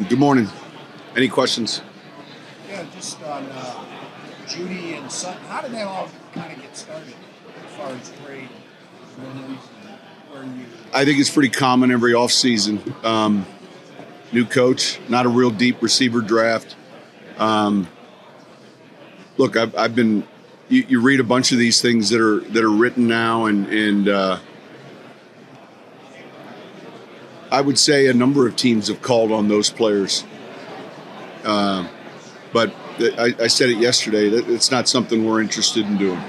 Good morning. Any questions? Yeah, just on Judy and Sutton. How did that all kind of get started as far as trade rumors and where you? I think it's pretty common every offseason. New coach, not a real deep receiver draft. Look, I've been. You read a bunch of these things that are written now, and I would say a number of teams have called on those players. But I said it yesterday that it's not something we're interested in doing.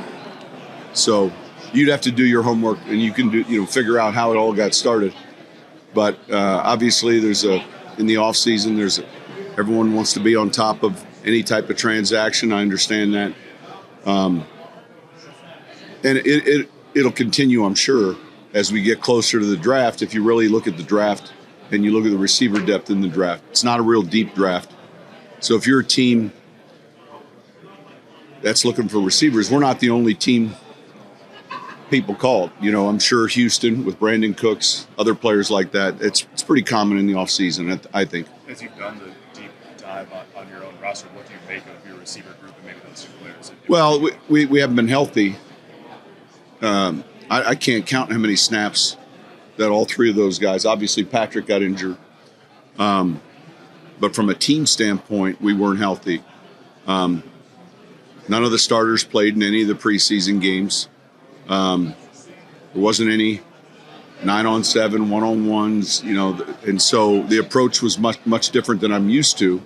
So you'd have to do your homework, and you can figure out how it all got started. But obviously, in the off season, everyone wants to be on top of any type of transaction. I understand that, and it'll continue, I'm sure, as we get closer to the draft. If you really look at the draft and you look at the receiver depth in the draft, it's not a real deep draft. So if you're a team that's looking for receivers, we're not the only team people called. I'm sure Houston with Brandon Cooks, other players like that. It's pretty common in the offseason, I think. As you've done the deep dive on your own roster, what do you make of your receiver group and maybe those two players? Well, we haven't been healthy. I can't count how many snaps that all three of those guys. Obviously, Patrick got injured. But from a team standpoint, we weren't healthy. None of the starters played in any of the preseason games. There wasn't any 9-on-7, 1-on-1s, and so the approach was much different than I'm used to.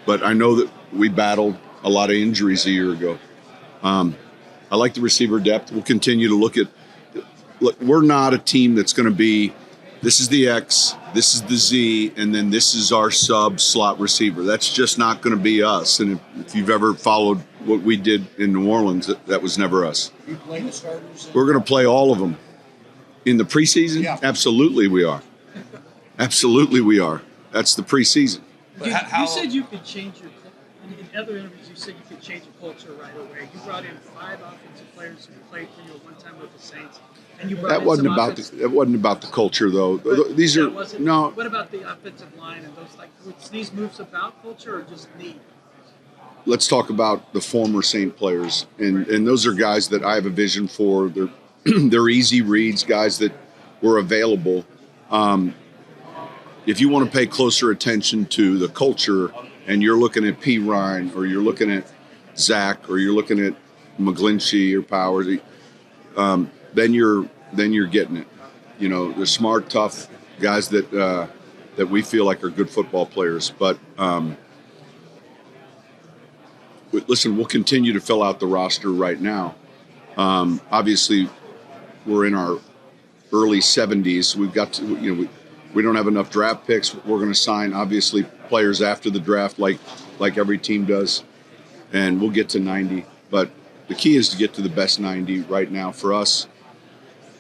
But I know that we battled a lot of injuries a year ago. I like the receiver depth. We'll continue to look, we're not a team that's going to be, this is the X, this is the Z, and then this is our sub-slot receiver. That's just not going to be us. And if you've ever followed what we did in New Orleans, that was never us. You play the starters? We're going to play all of them. In the preseason? Yeah. Absolutely we are. Absolutely we are. That's the preseason. You said you could change your in other interviews. You said you could change your culture right away. You brought in 5 offensive players who played for you at one time with the Saints, and you brought That wasn't about the culture, though. These are no. What about the offensive line and those was these moves about culture or just need? Let's talk about the former Saint players, and those are guys that I have a vision for. They're easy reads, guys that were available. If you want to pay closer attention to the culture, and you're looking at P. Ryan, or you're looking at Zach, or you're looking at McGlinchey or Powers, then you're getting it. They're smart, tough guys that we feel like are good football players. But listen, we'll continue to fill out the roster right now. Obviously, we're in our early 70s. We've got to, we don't have enough draft picks. We're going to sign, obviously, players after the draft like every team does, and we'll get to 90. But the key is to get to the best 90 right now for us.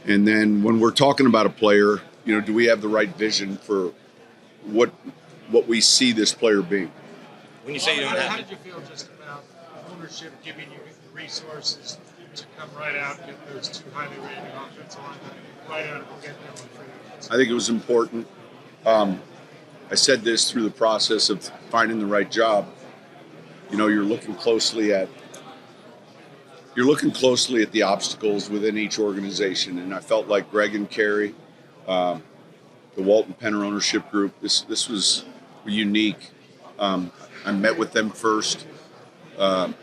And then when we're talking about a player, do we have the right vision for what we see this player being? When you say you don't How have did you feel just about ownership giving you the resources to come right out and get those 2 highly rated offensive linemen right out and get them for you? I think it was important. I said this through the process of finding the right job. You're looking closely at the obstacles within each organization, and I felt like Greg and Kerry, the Walton Penner ownership group, this was unique. I met with them first. I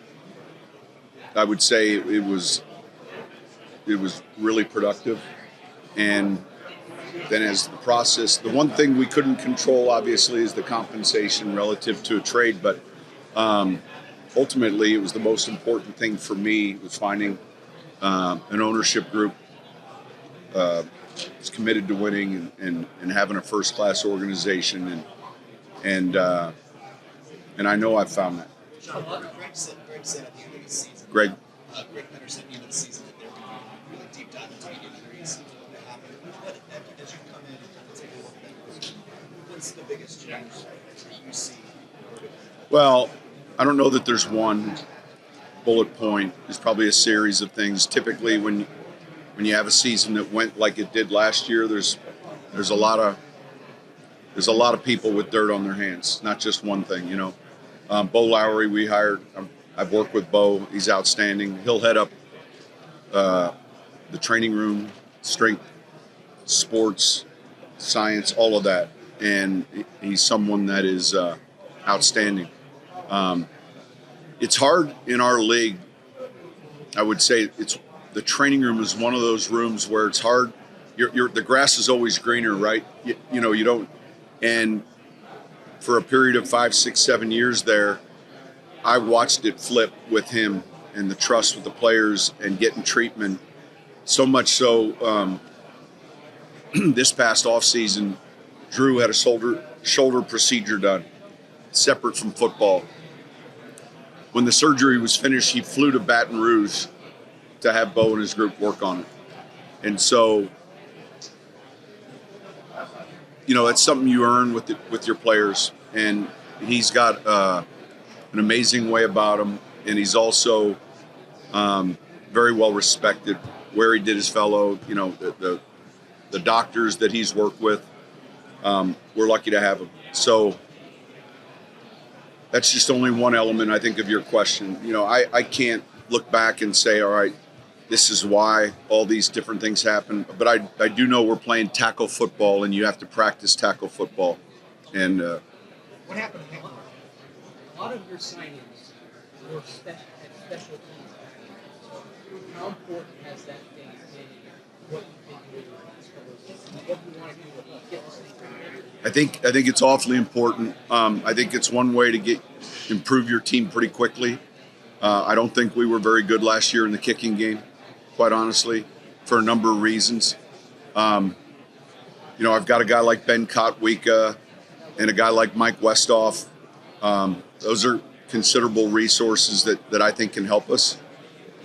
would say it was really productive, and then as the process, the one thing we couldn't control, obviously, is the compensation relative to a trade, but ultimately it was the most important thing for me was finding an ownership group that's committed to winning and having a first-class organization, and I know I've found that. Greg said at the end of the season. Greg Penner said at the end of the season that they're going to really deep dive into the injuries that happened. As you come in and kind of take a look at that, what's the biggest change that you see? Well, I don't know that there's one bullet point. There's probably a series of things. Typically, when you have a season that went like it did last year, there's a lot of there's a lot of people with dirt on their hands, not just one thing, you know. Bo Lowry, we hired. I've worked with Bo. He's outstanding. He'll head up the training room, strength, sports, science, all of that. And he's someone that is outstanding. It's hard in our league. I would say the training room is one of those rooms where it's hard. The grass is always greener, right? You know, you don't. And for a period of 5, 6, 7 years there, I watched it flip with him and the trust with the players and getting treatment. So much so, this past offseason, Drew had a shoulder procedure done, separate from football. When the surgery was finished, he flew to Baton Rouge to have Bo and his group work on it. And so, you know, that's something you earn with your players. And he's got an amazing way about him, and he's also very well respected where he did his fellow, you know, the doctors that he's worked with. We're lucky to have him. So that's just only one element, I think, of your question. You know, I can't look back and say, all right, this is why all these different things happen. But I do know we're playing tackle football, and you have to practice tackle football. And What happened to him? A lot of your signings were special teams. So how important has that been in what you've been doing the last couple of seasons? What do you want to do to get this thing going? I think it's awfully important. I think it's one way to improve your team pretty quickly. I don't think we were very good last year in the kicking game, quite honestly, for a number of reasons. You know, I've got a guy like Ben Kotwika and a guy like Mike Westhoff. Those are considerable resources that I think can help us.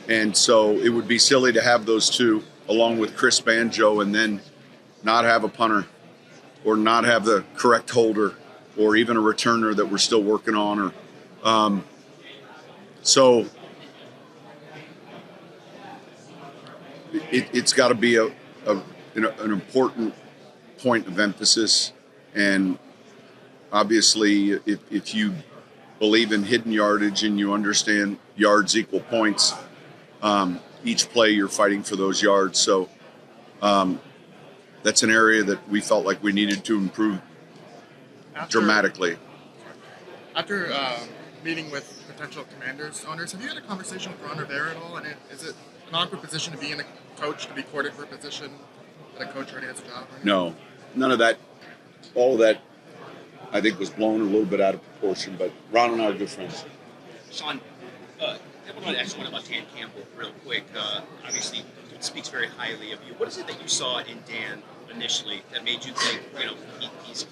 And so it would be silly to have those two along with Chris Banjo and then not have a punter or not have the correct holder or even a returner that we're still working on. So it's got to be an important point of emphasis. And obviously, if you believe in hidden yardage and you understand yards equal points, each play you're fighting for those yards. So that's an area that we felt like we needed to improve dramatically. After meeting with potential Commanders owners, have you had a conversation with Ron Rivera at all? And is it an awkward position to be in a coach, to be courted for a position that a coach already has a job? Right? No, none of that. All of that, I think, was blown a little bit out of proportion. But Ron and I are good friends. Sean, I want to ask one about Dan Campbell real quick. Obviously, he speaks very highly of you. What is it that you saw in Dan initially that made you think, you know, he's...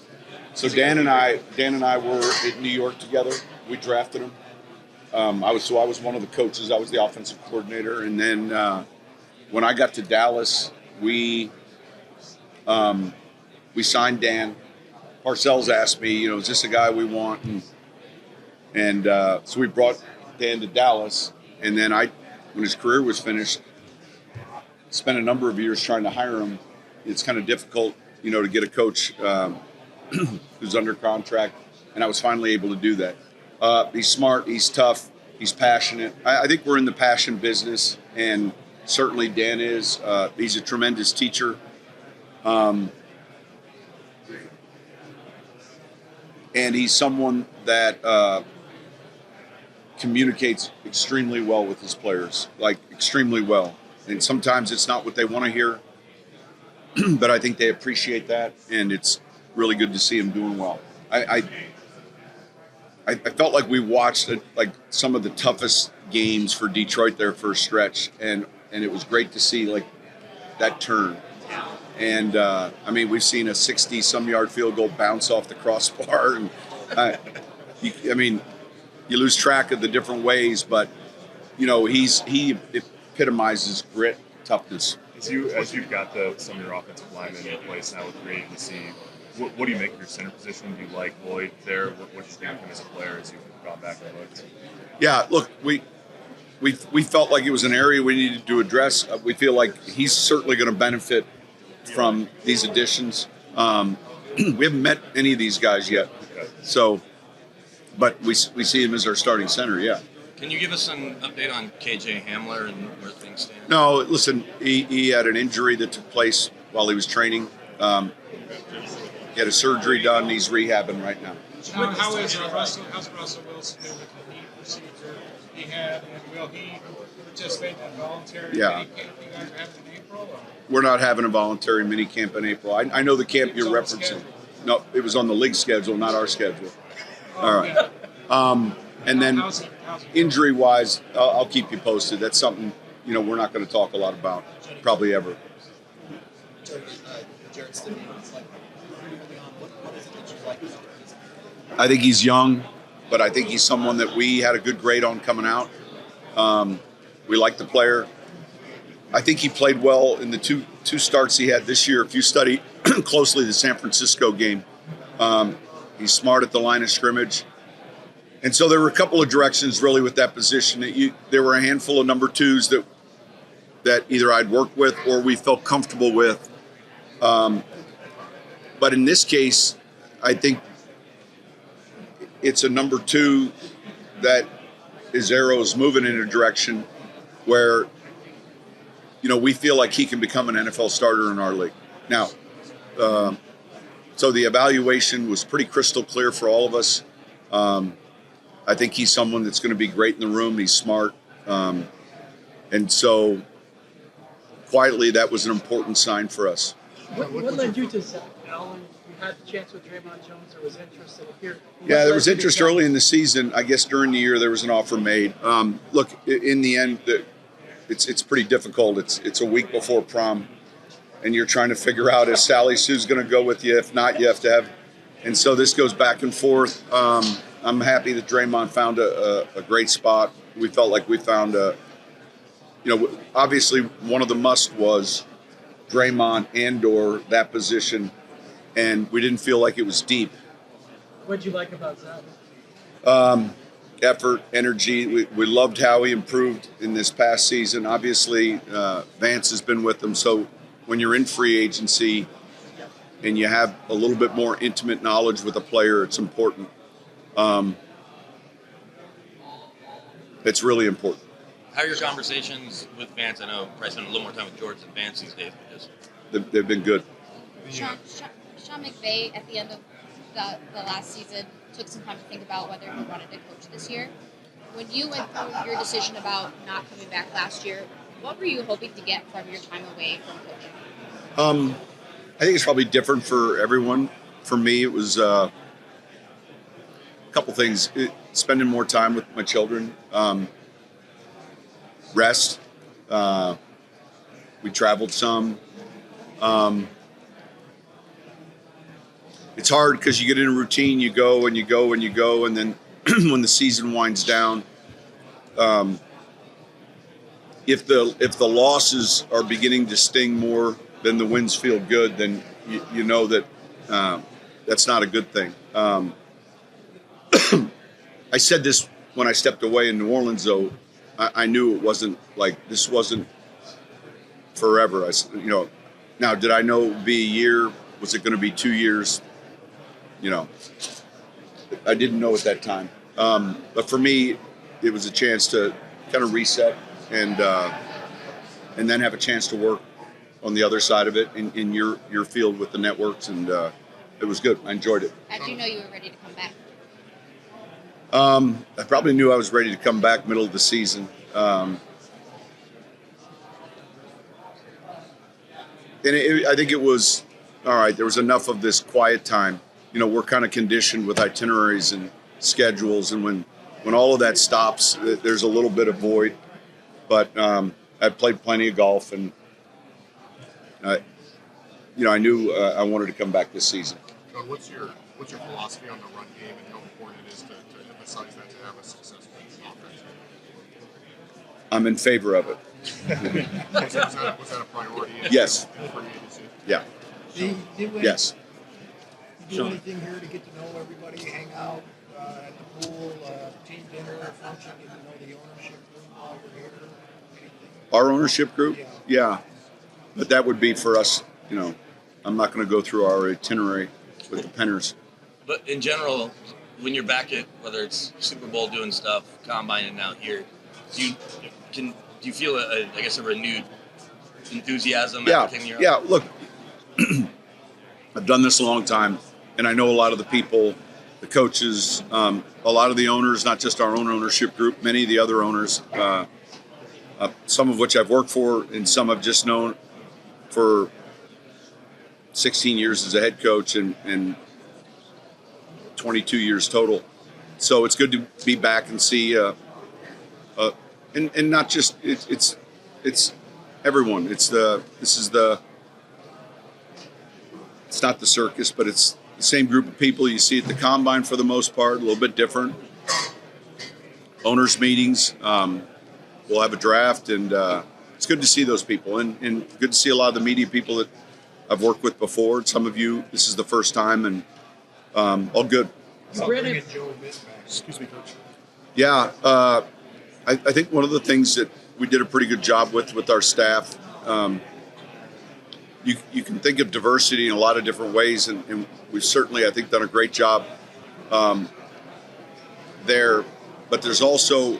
So Dan and I were in New York together. We drafted him. I was one of the coaches. I was the offensive coordinator. And then when I got to Dallas, we signed Dan. Parcells asked me, you know, is this a guy we want? And so we brought Dan to Dallas. And then when his career was finished, spent a number of years trying to hire him. It's kind of difficult, you know, to get a coach who's under contract. And I was finally able to do that. He's smart. He's tough. He's passionate. I think we're in the passion business, and certainly Dan is. He's a tremendous teacher. And he's someone that communicates extremely well with his players, like extremely well. And sometimes it's not what they want to hear, but I think they appreciate that, and it's really good to see him doing well. I felt like we watched like some of the toughest games for Detroit there for a stretch, and it was great to see like that turn. And I mean, we've seen a 60-some yard field goal bounce off the crossbar, and I mean, you lose track of the different ways, but you know, he epitomizes grit, toughness. As you've got some of your offensive linemen in place now with Grady and C, what do you make of your center position? Do you like Lloyd there? What do you think of him as a player as you've gone back and looked? Yeah, look, we felt like it was an area we needed to address. We feel like he's certainly going to benefit from these additions. we haven't met any of these guys yet. So, but we see him as our starting center. Yeah. Can you give us an update on KJ Hamler and where things stand? No, listen, he had an injury that took place while he was training. He had a surgery done. He's rehabbing right now. How is Russell? How's Russell Wilson doing with the knee procedure he had, and will he participate in voluntary Yeah. minicamp you guys are having in April? Or? We're not having a voluntary mini camp in April. I know the camp you're referencing. No, it was on the league schedule, not our schedule. All right. And then How's he? injury-wise, I'll keep you posted. That's something, we're not going to talk a lot about, probably ever. Jared Stinney, like pretty early on, what is it that you like about his? I think he's young, but I think he's someone that we had a good grade on coming out. We like the player. I think he played well in the two starts he had this year. If you study closely the San Francisco game, he's smart at the line of scrimmage. And so there were a couple of directions really with that position. There were a handful of number twos that either I'd worked with or we felt comfortable with. But in this case, I think it's a number two that his arrow is moving in a direction where, we feel like he can become an NFL starter in our league. Now, so the evaluation was pretty crystal clear for all of us. I think he's someone that's going to be great in the room. He's smart. And so quietly, that was an important sign for us. What led you to Zach Allen? You had the chance with Draymond Jones, or was interested here? Yeah, there was interest early in the season. I guess during the year there was an offer made. Look, in the end, it's pretty difficult. It's a week before prom, and you're trying to figure out, is Sally Sue's going to go with you? If not, you have to have. And so this goes back and forth. I'm happy that Draymond found a great spot. We felt like we found obviously one of the must was Draymond and/or that position, and we didn't feel like it was deep. What'd you like about Zach? Effort, energy. We loved how he improved in this past season. Obviously, Vance has been with him, so when you're in free agency and you have a little bit more intimate knowledge with a player, it's important. It's really important. How are your conversations with Vance? I know probably spend a little more time with George than Vance these days, but just They've been good. Sean McVay, at the end of the last season, took some time to think about whether he wanted to coach this year. When you went through your decision about not coming back last year, what were you hoping to get from your time away from coaching? I think it's probably different for everyone. For me, it was a couple things. Spending more time with my children. Rest. We traveled some. It's hard because you get in a routine, you go and you go and you go, and then when the season winds down, if the losses are beginning to sting more than the wins feel good, then you know that that's not a good thing. I said this when I stepped away in New Orleans, though. I knew it wasn't this wasn't forever. Now, did I know it would be a year? Was it going to be 2 years? I didn't know at that time. But for me, it was a chance to kind of reset and then have a chance to work on the other side of it in your field with the networks, and it was good. I enjoyed it. How'd you know you were ready to come back? I probably knew I was ready to come back middle of the season. And I think it was, all right, there was enough of this quiet time. We're kind of conditioned with itineraries and schedules, and when all of that stops, there's a little bit of void. But I played plenty of golf, and I knew I wanted to come back this season. John, what's your philosophy on the run game and how important it is to emphasize that to have a successful offense? I'm in favor of it. Was that a priority? Yes. Yeah. Yes. Do you do anything here to get to know everybody, hang out at the pool, team dinner, function, get to know the ownership group while you're here? Anything? Our ownership group? Yeah. But that would be for us, I'm not going to go through our itinerary. with the Penners. But in general, when you're back at whether it's Super Bowl doing stuff, combine, and now here, do you feel a renewed enthusiasm? Yeah, after taking your yeah. Look, I've done this a long time, and I know a lot of the people, the coaches, a lot of the owners, not just our own ownership group, many of the other owners, some of which I've worked for, and some I've just known for 16 years as a head coach and 22 years total. So it's good to be back and see, and not just it's everyone. It's not the circus, but it's the same group of people you see at the combine for the most part. A little bit different. Owners meetings. We'll have a draft, and it's good to see those people, and good to see a lot of the media people that I've worked with before. Some of you, this is the first time, and all good. Excuse me, Coach. Yeah, I think one of the things that we did a pretty good job with our staff, you can think of diversity in a lot of different ways, and we've certainly, I think, done a great job there. But there's also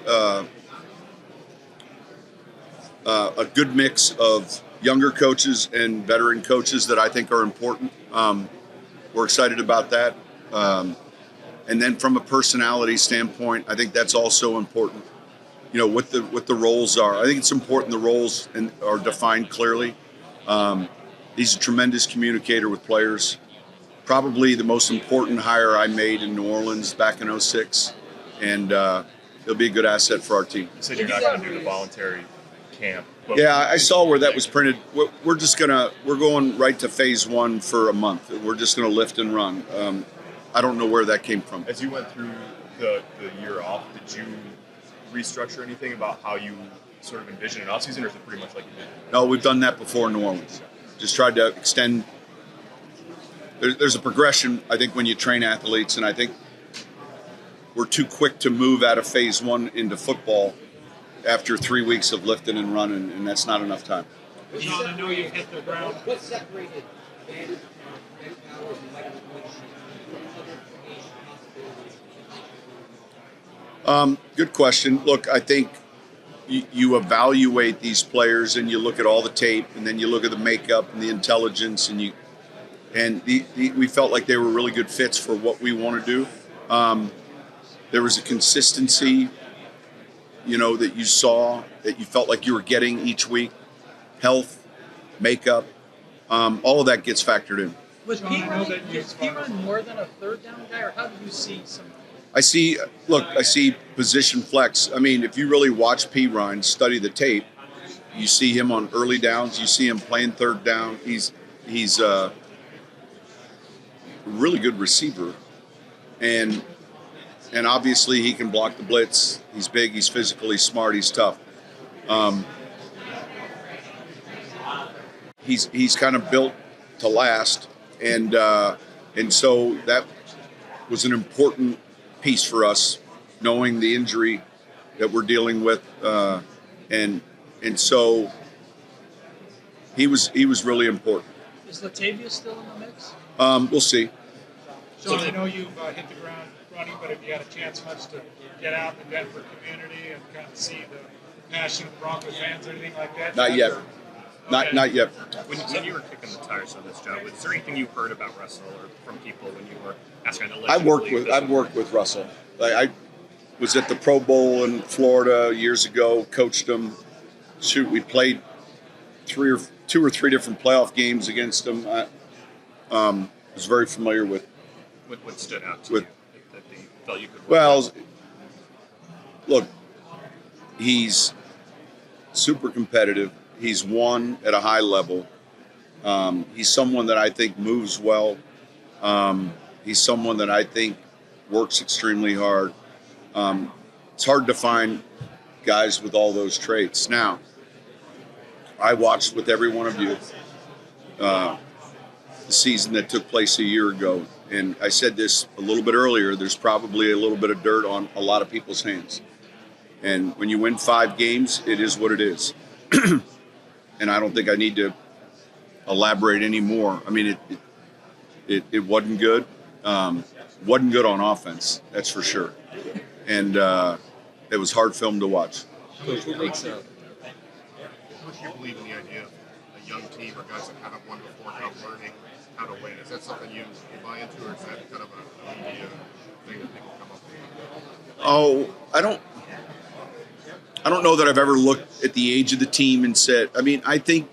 a good mix of younger coaches and veteran coaches that I think are important. We're excited about that. And then from a personality standpoint, I think that's also important. What the roles are. I think it's important the roles are defined clearly. He's a tremendous communicator with players. Probably the most important hire I made in New Orleans back in 2006. And he'll be a good asset for our team. You said you're not going to do the voluntary camp. Yeah, I saw where that was printed. We're going right to phase 1 for a month. We're just going to lift and run. I don't know where that came from. As you went through the year off, did you restructure anything about how you sort of envision an offseason, or is it pretty much like you did? No, we've done that before in New Orleans. Just tried to extend. There's a progression, I think, when you train athletes, and I think we're too quick to move out of phase 1 into football after 3 weeks of lifting and running, and that's not enough time. Sean, I know you've hit the ground. What separated Ben Powers and Michael Bush from other creation possibilities? Good question. Look, I think you evaluate these players and you look at all the tape, and then you look at the makeup and the intelligence, and we felt like they were really good fits for what we want to do. There was a consistency, that you saw, that you felt like you were getting each week. Health, makeup, all of that gets factored in. Was P-Run more than a third down guy, or how did you see some? I see position flex. I mean, if you really watch P-Ryan, study the tape, you see him on early downs. You see him playing third down. He's a really good receiver, and obviously he can block the blitz. He's big. He's physical. He's smart. He's tough. He's kind of built to last, and so that was an important piece for us, knowing the injury that we're dealing with, and so he was really important. Is Latavius still in the mix? We'll see. Sean, I know you've hit the ground running, but have you had a chance much to get out in the Denver community and kind of see the passion of Broncos fans or anything like that? Not yet. Okay. Not yet. When you were kicking the tires on this job, was there anything you heard about Russell or from people when you were asking to I've worked with Russell. I was at the Pro Bowl in Florida years ago. Coached him. Shoot, we played two or three different playoff games against him. I was very familiar with. What stood out to you that you felt you could work Well, look, he's super competitive. He's won at a high level. He's someone that I think moves well. He's someone that I think works extremely hard. It's hard to find guys with all those traits. Now, I watched with every one of you the season that took place a year ago. And I said this a little bit earlier, there's probably a little bit of dirt on a lot of people's hands. And when you win 5 games, it is what it is. And I don't think I need to elaborate any more. I mean, It wasn't good. Wasn't good on offense, that's for sure. And it was hard film to watch. Coach, what makes How much do you believe in the idea of a young team or guys that haven't won before kind of learning how to win? Is that something you buy into, or is that kind of a media thing that people come up with? Oh, I don't know that I've ever looked at the age of the team and said, I mean, I think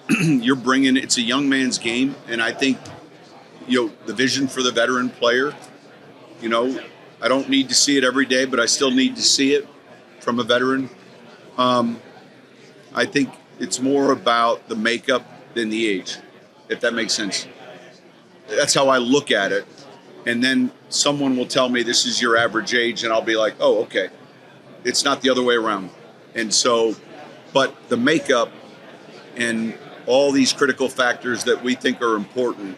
it's a young man's game, and I think, the vision for the veteran player, I don't need to see it every day, but I still need to see it from a veteran. I think it's more about the makeup than the age, if that makes sense. That's how I look at it. And then someone will tell me this is your average age, and I'll be like, oh, okay. It's not the other way around. And so, but the makeup and all these critical factors that we think are important,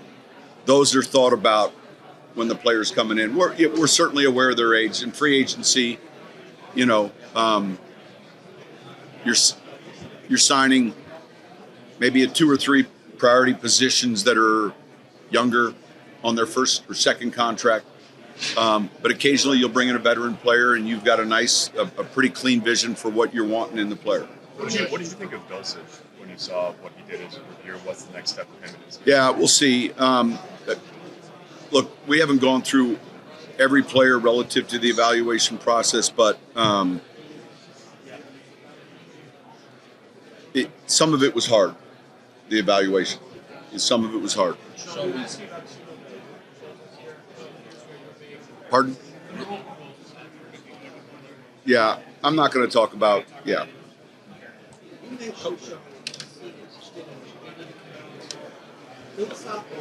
those are thought about when the player's coming in. We're certainly aware of their age. In free agency, you're signing maybe 2 or 3 priority positions that are younger on their first or second contract. But occasionally you'll bring in a veteran player, and you've got a pretty clean vision for what you're wanting in the player. What did you think of Dulcich when you saw what he did as a rookie? What's the next step for him in his career? Yeah, we'll see. Look, we haven't gone through every player relative to the evaluation process, but some of it was hard, the evaluation. Some of it was hard. Pardon? Yeah, I'm not going to talk about, yeah.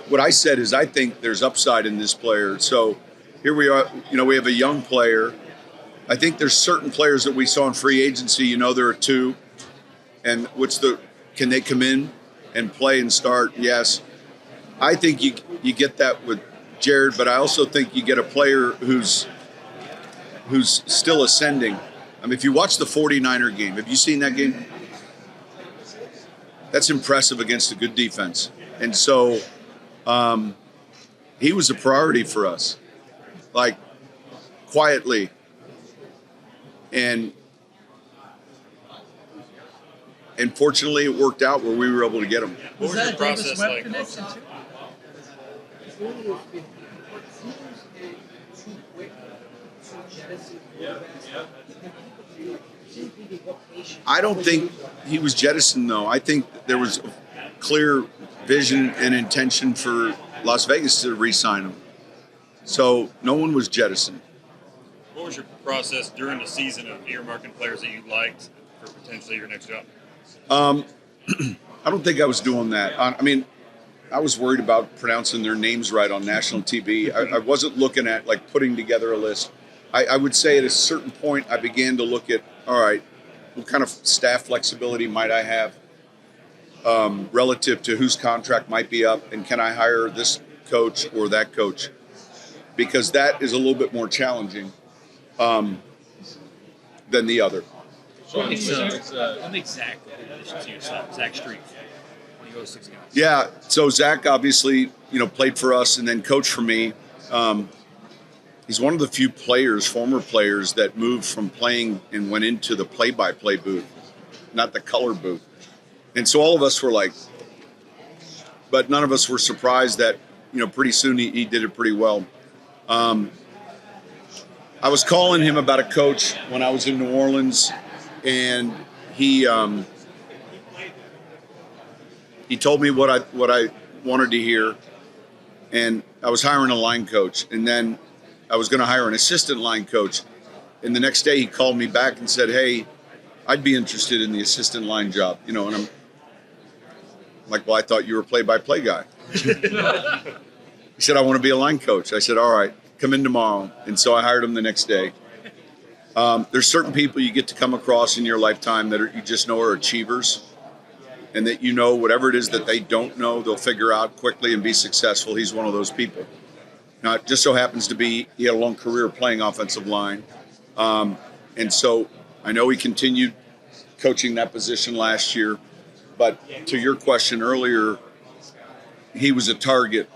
What I said is I think there's upside in this player. So here we are, we have a young player. I think there's certain players that we saw in free agency, there are 2. And can they come in and play and start? Yes. I think you get that with Jared, but I also think you get a player who's still ascending. I mean, if you watch the 49er game, have you seen that game? That's impressive against a good defense. And so he was a priority for us, like quietly. And fortunately, it worked out where we were able to get him. Was that Davis Webb connection too? I don't think he was jettisoned, though. I think there was clear vision and intention for Las Vegas to re-sign him. So no one was jettisoned. What was your process during the season of earmarking players that you liked for potentially your next job? I don't think I was doing that. I mean, I was worried about pronouncing their names right on national TV. I wasn't looking at putting together a list. I would say at a certain point I began to look at, all right, what kind of staff flexibility might I have relative to whose contract might be up, and can I hire this coach or that coach? Because that is a little bit more challenging than the other. What makes Zach in addition to yourself? Zach Street, when he goes 6 guys. Yeah, so Zach obviously, played for us and then coached for me. He's one of the few former players, that moved from playing and went into the play-by-play booth, not the color booth. And so all of us were but none of us were surprised that, pretty soon he did it pretty well. I was calling him about a coach when I was in New Orleans, and he told me what I wanted to hear, and I was hiring a line coach, and then I was going to hire an assistant line coach. And the next day he called me back and said, hey, I'd be interested in the assistant line job. And I'm like, well, I thought you were a play-by-play guy. He said, I want to be a line coach. I said, all right, come in tomorrow. And so I hired him the next day. There's certain people you get to come across in your lifetime that you just know are achievers, and that whatever it is that they don't know, they'll figure out quickly and be successful. He's one of those people. Now, it just so happens to be he had a long career playing offensive line. And so I know he continued coaching that position last year. But to your question earlier, he was a target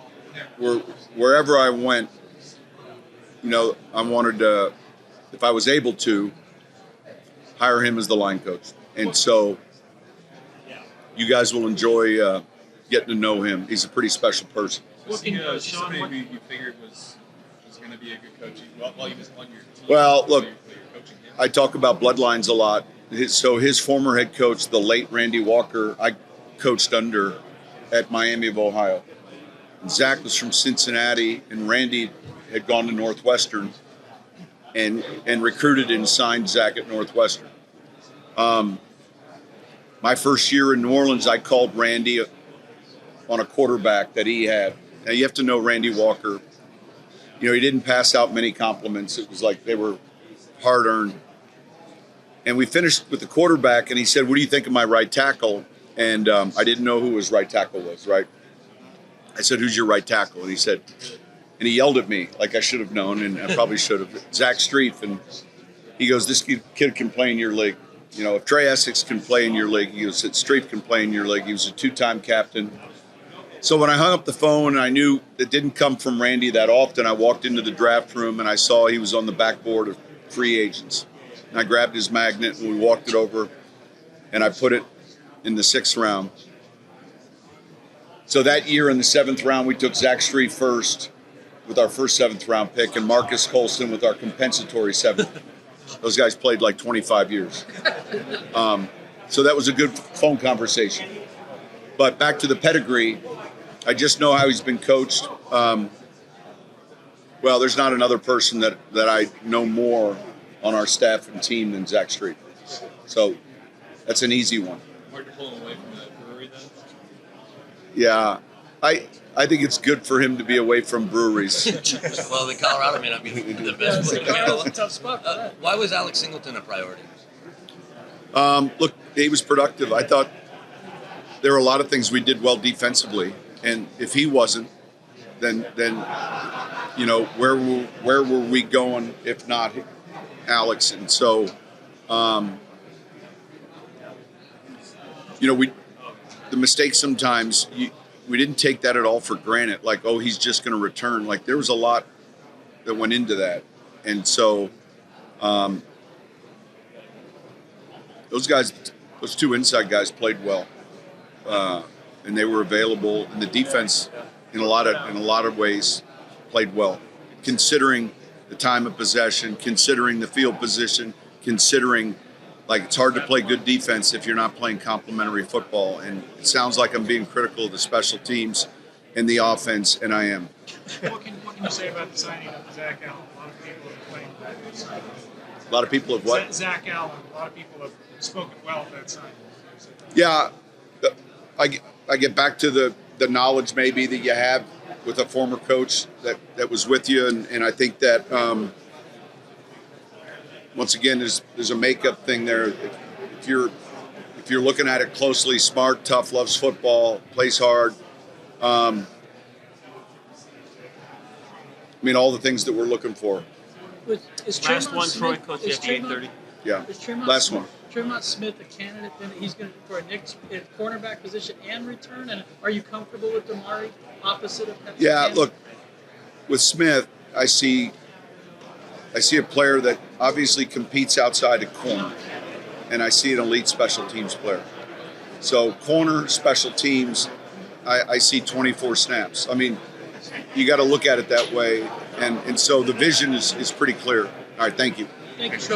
wherever I went, I wanted to, if I was able to, hire him as the line coach. And so you guys will enjoy getting to know him. He's a pretty special person. Somebody you figured was going to be a good coach while he was on your team? Well, look, I talk about bloodlines a lot. So his former head coach, the late Randy Walker, I coached under at Miami of Ohio. And Zach was from Cincinnati, and Randy had gone to Northwestern and recruited and signed Zach at Northwestern. My first year in New Orleans, I called Randy on a quarterback that he had. Now, you have to know Randy Walker. He didn't pass out many compliments. It was like they were hard-earned. And we finished with the quarterback, and he said, "What do you think of my right tackle?" And I didn't know who his right tackle was, right? I said, "Who's your right tackle?" And he said, and he yelled at me like I should have known, and I probably should have. Zach Streif, and he goes, "This kid can play in your league. If Trey Essex can play in your league," he goes, "Streif can play in your league." He was a 2-time captain. So when I hung up the phone, and I knew it didn't come from Randy that often, I walked into the draft room, and I saw he was on the backboard of free agents. And I grabbed his magnet, and we walked it over, and I put it in the 6th round. So that year in the 7th round, we took Zach Streif first with our first 7th round pick, and Marcus Colston with our compensatory 7th. Those guys played like 25 years. So that was a good phone conversation. But back to the pedigree, I just know how he's been coached. Well, there's not another person that I know more on our staff and team than Zach Streif. So that's an easy one. Hard to pull him away from the brewery then? Yeah. I think it's good for him to be away from breweries. Well, the Colorado may not be the best place to Colorado's go. a tough spot for that. Why was Alex Singleton a priority? Look, he was productive. I thought there were a lot of things we did well defensively, and if he wasn't, then where were we going if not Alex? And so, the mistake sometimes we didn't take that at all for granted. Like, oh, he's just going to return. Like, there was a lot that went into that, and so those 2 inside guys played well, and they were available. And the defense, in a lot of ways, played well, considering the time of possession, considering the field position, considering. Like, it's hard to play good defense if you're not playing complementary football. And it sounds like I'm being critical of the special teams and the offense, and I am. What can you say about the signing of Zach Allen? A lot of people have claimed that signing. A lot of people have what? Zach Allen. A lot of people have spoken well of that signing. Yeah, I get back to the knowledge maybe that you have with a former coach that was with you, and I think that once again there's a makeup thing there. If you're looking at it closely, smart, tough, loves football, plays hard. I mean, all the things that we're looking for. Last one, Troy, Coach, you have 8:30. Yeah, last one. Tremont Smith, a candidate, then he's going to for a Nick's cornerback position and return. And are you comfortable with Damari opposite of Patrick? Yeah, Anderson? look, with Smith, I see a player that obviously competes outside of corner, and I see an elite special teams player. So corner, special teams, I see 24 snaps. I mean, you got to look at it that way, and so the vision is pretty clear. All right, thank you. Thank you, Coach.